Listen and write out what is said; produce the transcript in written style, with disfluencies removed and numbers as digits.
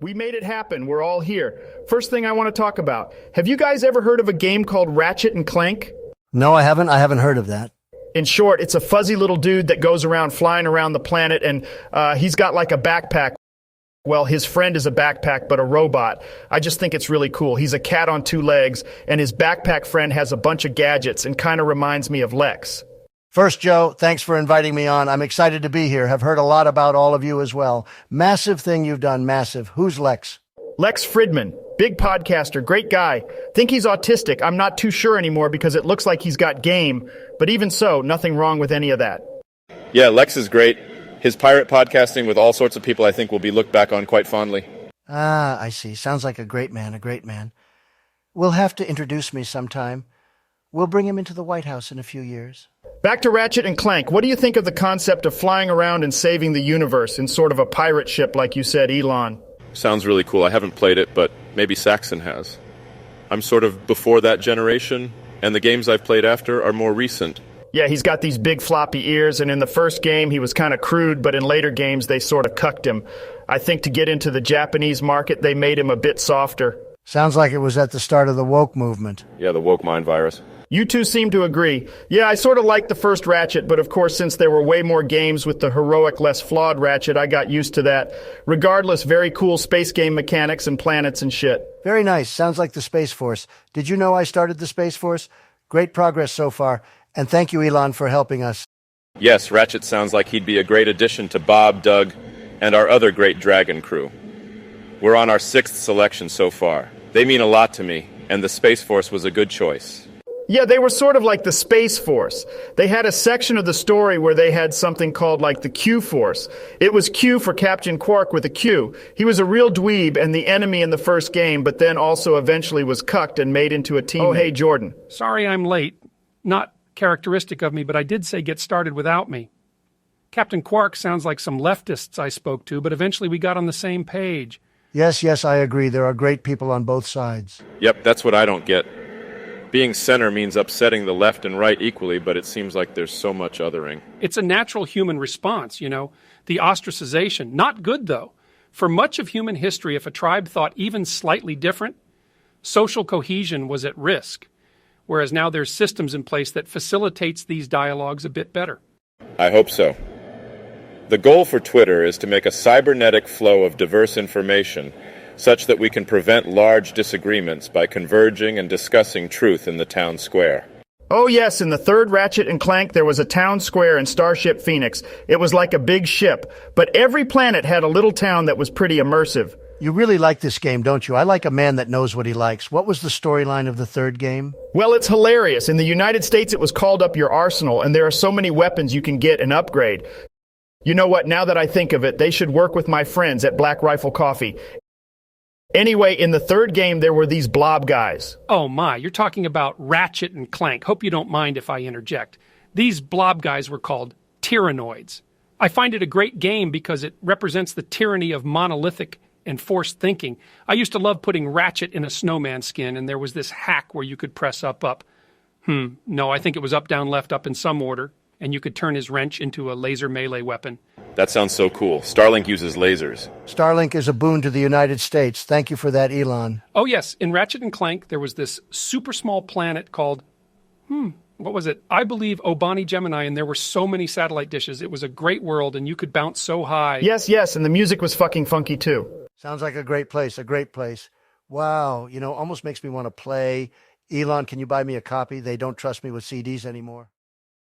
We made it happen. We're all here. First thing I want to talk about. Have you guys ever heard of a game called Ratchet and Clank? No, I haven't. I haven't heard of that. In short, it's a fuzzy little dude that goes around flying around the planet, and he's got like a backpack. Well, his friend is a backpack, but a robot. I just think it's really cool. He's a cat on two legs, and his backpack friend has a bunch of gadgets and kind of reminds me of Lex. First, Joe, thanks for inviting me on. I'm excited to be here. Have heard a lot about all of you as well. Massive thing you've done, massive. Who's Lex? Lex Fridman, big podcaster, great guy. Think he's autistic. I'm not too sure anymore because it looks like he's got game, but even so, nothing wrong with any of that. Yeah, Lex is great. His pirate podcasting with all sorts of people I think will be looked back on quite fondly. Ah, I see. Sounds like a great man, a great man. We'll have to introduce me sometime. We'll bring him into the White House in a few years. Back to Ratchet and Clank. What do you think of the concept of flying around and saving the universe in sort of a pirate ship like you said, Elon? Sounds really cool. I haven't played it, but maybe Saxon has. I'm sort of before that generation, and the games I've played after are more recent. Yeah, he's got these big floppy ears, and in the first game he was kind of crude, but in later games they sort of cucked him. I think to get into the Japanese market they made him a bit softer. Sounds like it was at the start of the woke movement. Yeah, the woke mind virus. You two seem to agree. Yeah, I sort of liked the first Ratchet, but of course since there were way more games with the heroic, less flawed Ratchet, I got used to that. Regardless, very cool space game mechanics and planets and shit. Very nice. Sounds like the Space Force. Did you know I started the Space Force? Great progress so far. And thank you, Elon, for helping us. Yes, Ratchet sounds like he'd be a great addition to Bob, Doug, and our other great Dragon crew. We're on our 6th selection so far. They mean a lot to me, and the Space Force was a good choice. Yeah, they were sort of like the Space Force. They had a section of the story where they had something called like the Q Force. It was Q for Captain Quark with a Q. He was a real dweeb and the enemy in the first game, but then also eventually was cucked and made into a teammate. Oh, hey, Jordan. Sorry I'm late. Not characteristic of me, but I did say get started without me. Captain Quark sounds like some leftists I spoke to, but eventually we got on the same page. Yes, I agree. There are great people on both sides. Yep, that's what I don't get. Being center means upsetting the left and right equally, but it seems like there's so much othering. It's a natural human response, you know, the ostracization. Not good, though. For much of human history, if a tribe thought even slightly different, social cohesion was at risk, whereas now there's systems in place that facilitates these dialogues a bit better. I hope so. The goal for Twitter is to make a cybernetic flow of diverse information such that we can prevent large disagreements by converging and discussing truth in the town square. Oh yes, in the third Ratchet and Clank there was a town square in Starship Phoenix. It was like a big ship, but every planet had a little town that was pretty immersive. You really like this game, don't you? I like a man that knows what he likes. What was the storyline of the third game? Well, it's hilarious. In the United States it was called Up Your Arsenal, and there are so many weapons you can get and upgrade. You know what, now that I think of it, they should work with my friends at Black Rifle Coffee. Anyway, in the third game, there were these blob guys. Oh my, you're talking about Ratchet and Clank. Hope you don't mind if I interject. These blob guys were called tyrannoids. I find it a great game because it represents the tyranny of monolithic and forced thinking. I used to love putting Ratchet in a snowman skin, and there was this hack where you could press up. No, I think it was up, down, left, up in some order, and you could turn his wrench into a laser melee weapon. That sounds so cool. Starlink uses lasers. Starlink is a boon to the United States. Thank you for that, Elon. Oh yes, in Ratchet and Clank, there was this super small planet called, what was it? I believe Obani Gemini, and there were so many satellite dishes. It was a great world, and you could bounce so high. Yes, and the music was fucking funky too. Sounds like a great place, a great place. Wow, almost makes me want to play. Elon, can you buy me a copy? They don't trust me with CDs anymore.